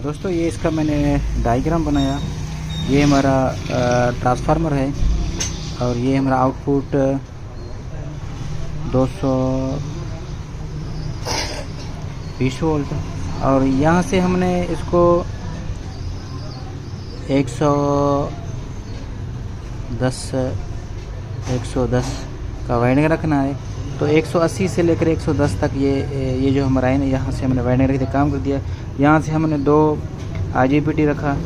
दोस्तों ये इसका मैंने डायग्राम बनाया। ये हमारा ट्रांसफार्मर है और ये हमारा आउटपुट 220 वोल्ट, और यहाँ से हमने इसको 110 का वाइंडिंग रखना है। तो 180 से लेकर 110 तक ये जो हमारा है ना, यहाँ से हमने वाइंडिंग रख के काम कर दिया। यहाँ से हमने 2 IGBT रखा,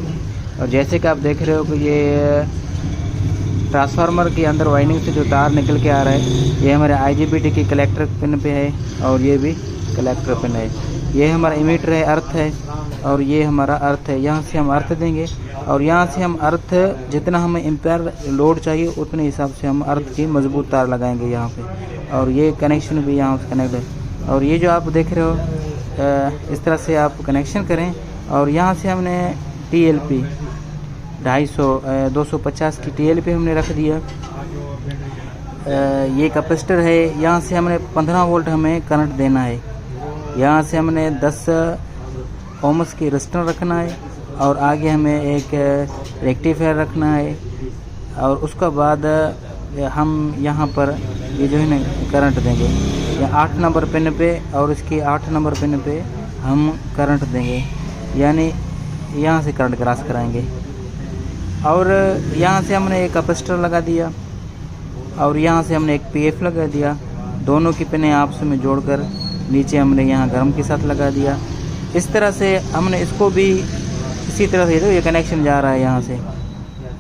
और जैसे कि आप देख रहे हो कि ये ट्रांसफार्मर के अंदर वाइंडिंग से जो तार निकल के आ रहा है, ये हमारे IGBT की कलेक्टर पिन पे है, और ये भी कलेक्टर पिन है। ये हमारा इमीटर है, अर्थ है, और ये हमारा अर्थ है। यहाँ से हम अर्थ देंगे, और यहाँ से हम अर्थ जितना हमें एम्पेयर लोड चाहिए उतने हिसाब से हम अर्थ की मजबूत तार लगाएंगे यहाँ पे। और ये कनेक्शन भी यहाँ से कनेक्ट है, और ये जो आप देख रहे हो इस तरह से आप कनेक्शन करें। और यहाँ से हमने TLP 250 की TLP हमने रख दिया। ये कैपेसिटर है, यहाँ से हमने 15 वोल्ट हमें करंट देना है। यहाँ से हमने 10 ओम्स की रेजिस्टर रखना है, और आगे हमें एक रेक्टिफायर रखना है। और उसके बाद हम यहाँ पर ये जो है ना करंट देंगे, या 8 नंबर पिन पे, और इसकी 8 नंबर पिन पे हम करंट देंगे, यानी यहाँ से करंट क्रॉस कराएंगे। और यहाँ से हमने एक कैपेसिटर लगा दिया, और यहाँ से हमने एक PF लगा दिया। दोनों की पिनें आपस में जोड़कर नीचे हमने यहाँ गर्म के साथ लगा दिया। इस तरह से हमने इसको भी इसी तरह से, तो ये कनेक्शन जा रहा है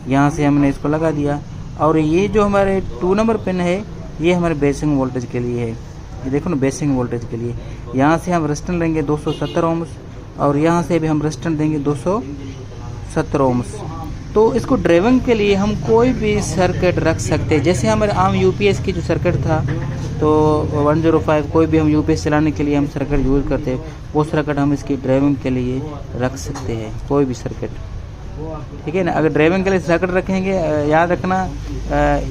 यहाँ से हमने इसको लगा दिया। और ये जो हमारे 2 नंबर पिन है, ये हमारे बेसिंग वोल्टेज के लिए है। ये देखो ना, बेसिंग वोल्टेज के लिए यहाँ से हम रेजिस्टेंस लेंगे 270 ओम्स, और यहाँ से भी हम रेजिस्टेंस देंगे 270 ओम्स। तो इसको ड्राइविंग के लिए हम कोई भी सर्किट रख सकते हैं। जैसे हमारे आम UPS की जो सर्किट था, तो 105 कोई भी हम UPS चलाने के लिए हम सर्किट यूज़ करते हैं, वो सर्किट हम इसकी ड्राइविंग के लिए रख सकते हैं, कोई भी सर्किट, ठीक है ना। अगर ड्राइविंग के लिए सर्किट रखेंगे, याद रखना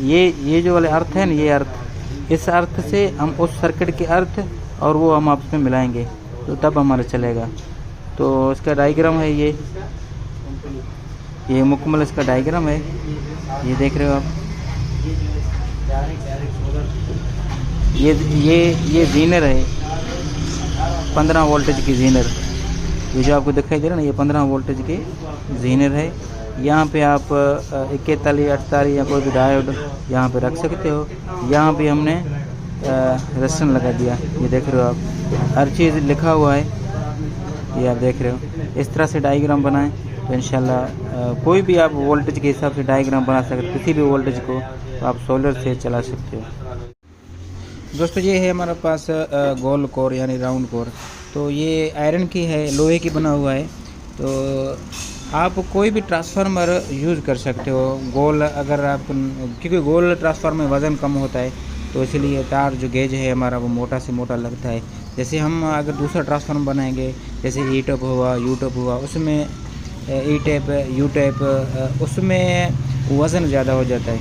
ये जो वाले अर्थ है ना, ये अर्थ, इस अर्थ से हम उस सर्किट के अर्थ और वो हम आपस में मिलाएंगे, तो तब हमारा चलेगा। तो इसका डायग्राम है ये मुकम्मल इसका डायग्राम है, ये देख रहे हो आप। ये जीनर है, 15 वोल्टेज की जीनर, ये जो आपको दिखाई दे रहा है ना, ये 15 वोल्टेज की जीनर है। यहाँ पे आप 41, 48 या कोई भी डायोड यहाँ पे रख सकते हो। यहाँ पे हमने रेजिस्टेंस लगा दिया, ये देख रहे हो आप, हर चीज़ लिखा हुआ है, ये आप देख रहे हो। इस तरह से डायग्राम बनाएं तो इंशाल्लाह कोई भी आप वोल्टेज के हिसाब से डायग्राम बना सकते, किसी भी वोल्टेज को आप सोलर से चला सकते हो। दोस्तों ये है हमारे पास गोल कोर यानी राउंड कोर। तो ये आयरन की है, लोहे की बना हुआ है। तो आप कोई भी ट्रांसफार्मर यूज़ कर सकते हो गोल, अगर आप, क्योंकि गोल ट्रांसफार्मर में वज़न कम होता है, तो इसलिए तार जो गेज है हमारा वो मोटा से मोटा लगता है। जैसे हम अगर दूसरा ट्रांसफार्मर बनाएंगे, जैसे E-टैप हुआ, U-टैप हुआ, उसमें E-टैप, U-टैप, उसमें वज़न ज़्यादा हो जाता है।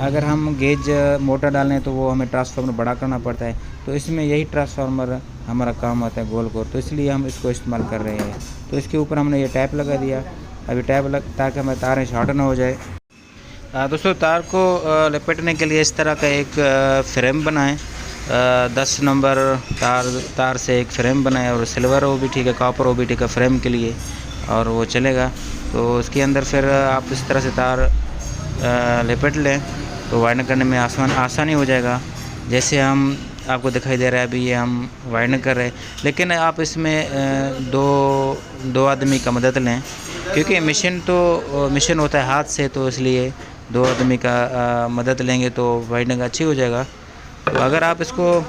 अगर हम गेज मोटा डालें तो वो हमें ट्रांसफार्मर बड़ा करना पड़ता है। तो इसमें यही ट्रांसफार्मर हमारा काम आता है, गोल कोर, तो इसलिए हम इसको इस्तेमाल कर रहे हैं। तो इसके ऊपर हमने ये टैप लगा दिया, अभी टैप ताकि हमारे तारें शॉर्ट ना हो जाए। दोस्तों तार को लपेटने के लिए इस तरह का एक फ्रेम बनाएं, 10 नंबर तार से एक फ्रेम बनाएं, और सिल्वर वो भी ठीक है, कॉपर वो भी ठीक है फ्रेम के लिए, और वो चलेगा। तो उसके अंदर फिर आप इस तरह से तार लपेट लें तो वाइंडिंग करने में आसानी हो जाएगा। जैसे हम आपको दिखाई दे रहा है, अभी ये हम वाइंडिंग कर रहे हैं, लेकिन आप इसमें दो आदमी का मदद लें, क्योंकि मिशन होता है हाथ से, तो इसलिए 2 आदमी का मदद लेंगे तो वाइंडिंग अच्छी हो जाएगा। तो अगर आप इसको,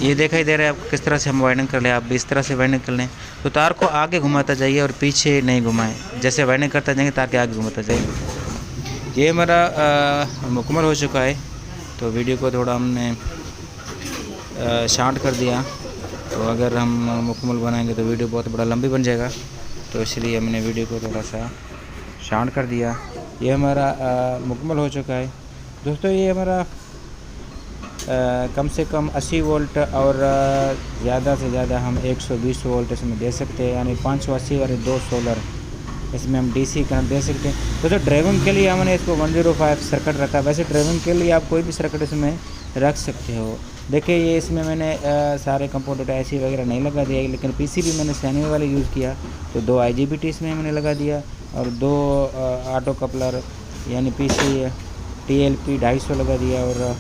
ये दिखाई दे रहा है आपको किस तरह से हम वाइंडिंग कर लें, आप भी इस तरह से वाइंडिंग कर लें। तो तार को आगे घुमाता जाइए और पीछे नहीं घुमाएं, जैसे वाइंडिंग करता जाएंगे तार के आगे घुमाता जाइए। ये हमारा मुकम्मल हो चुका है। तो वीडियो को थोड़ा हमने शॉर्ट कर दिया, तो अगर हम मुकम्मल बनाएंगे तो वीडियो बहुत बड़ा लंबी बन जाएगा, तो इसलिए हमने वीडियो को थोड़ा सा शॉर्ट कर दिया। ये हमारा मुकम्मल हो चुका है। दोस्तों ये हमारा कम से कम 80 वोल्ट और ज़्यादा से ज़्यादा हम 120 वोल्ट इसमें दे सकते हैं, यानी 580 और 2 सोलर इसमें हम डीसी करंट दे सकते हैं। तो ड्राइविंग के लिए हमने इसको 105 सर्किट रखा है। वैसे ड्राइविंग के लिए आप कोई भी सर्किट इसमें रख सकते हो। देखिए ये इसमें मैंने सारे कंपोनेंट ऐसी वगैरह नहीं लगा दिया, लेकिन पीसीबी मैंने सैनी वाले यूज़ किया, तो 2 IGBT इसमें मैंने लगा दिया और 2 ऑटो कपलर यानी PC TLP 250 लगा दिया। और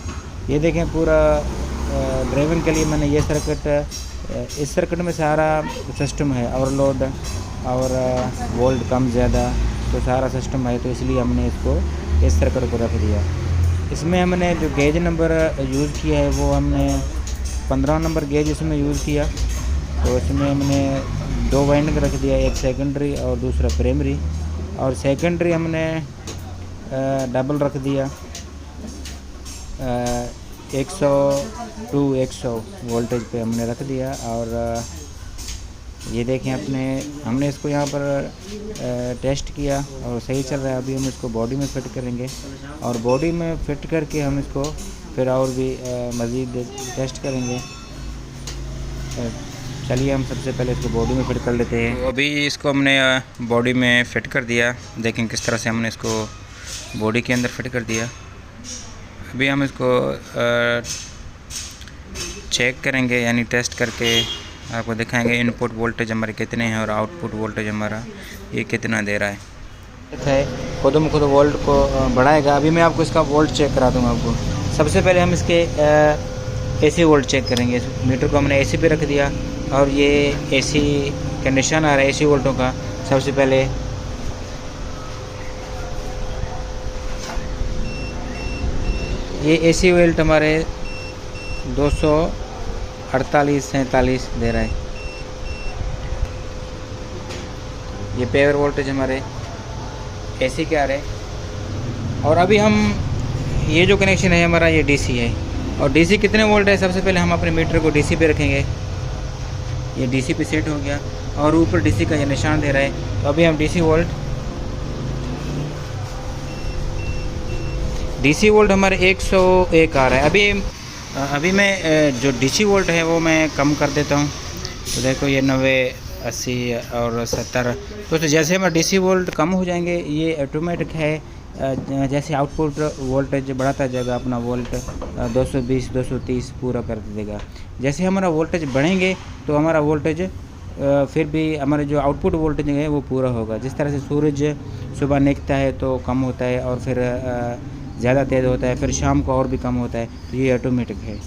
ये देखें पूरा ड्राइविंग के लिए मैंने ये सर्किट, इस सर्किट में सारा सिस्टम है, ओवरलोड और वोल्ट कम ज़्यादा तो सारा सिस्टम है, तो इसलिए हमने इसको इस सर्किट को रख दिया। इसमें हमने जो गेज नंबर यूज़ किया है वो हमने 15 नंबर गेज इसमें यूज़ किया। तो इसमें हमने 2 वाइंडिंग रख दिया, एक सेकेंडरी और दूसरा प्राइमरी। और सेकेंडरी हमने डबल रख दिया 100 वोल्टेज पे हमने रख दिया। और ये देखें हमने इसको यहाँ पर टेस्ट किया और सही चल रहा है। अभी हम इसको बॉडी में फ़िट करेंगे और बॉडी में फ़िट करके हम इसको फिर और भी मज़ीद टेस्ट करेंगे। चलिए हम सबसे पहले इसको बॉडी में फ़िट कर लेते हैं। तो अभी इसको हमने बॉडी में फ़िट कर दिया। देखें किस तरह से हमने इसको बॉडी के अंदर फ़िट कर दिया। अभी हम इसको चेक करेंगे, यानी टेस्ट करके आपको दिखाएंगे इनपुट वोल्टेज हमारे कितने हैं और आउटपुट वोल्टेज हमारा ये कितना दे रहा है। खुद म खुद वोल्ट को बढ़ाएगा। अभी मैं आपको इसका वोल्ट चेक करा दूँगा आपको। सबसे पहले हम इसके AC वोल्ट चेक करेंगे। इस मीटर को हमने AC पे रख दिया और ये AC का निशान आ रहा है AC वोल्टों का। सबसे पहले ये AC वोल्ट हमारे 248-47 दे रहा है। ये पेवर वोल्टेज हमारे AC के आ रहे हैं। और अभी हम ये जो कनेक्शन है हमारा ये DC है। और DC कितने वोल्ट है, सबसे पहले हम अपने मीटर को DC पे रखेंगे। ये DC पे सेट हो गया और ऊपर DC का ये निशान दे रहा है। तो अभी हम DC वोल्ट हमारे 101 आ रहा है। अभी मैं जो DC वोल्ट है वो मैं कम कर देता हूँ। तो देखो ये 90, 80 और 70। तो जैसे हमारा DC वोल्ट कम हो जाएंगे, ये ऑटोमेटिक है, जैसे आउटपुट वोल्टेज बढ़ाता जाएगा अपना वोल्ट 220, 230 पूरा कर देगा। जैसे हमारा वोल्टेज बढ़ेंगे तो हमारा वोल्टेज फिर भी हमारे जो आउटपुट वोल्टेज है वो पूरा होगा। जिस तरह से सूरज सुबह निकलता है तो कम होता है और फिर ज़्यादा तेज़ होता है, फिर शाम को और भी कम होता है। तो ये ऑटोमेटिक है।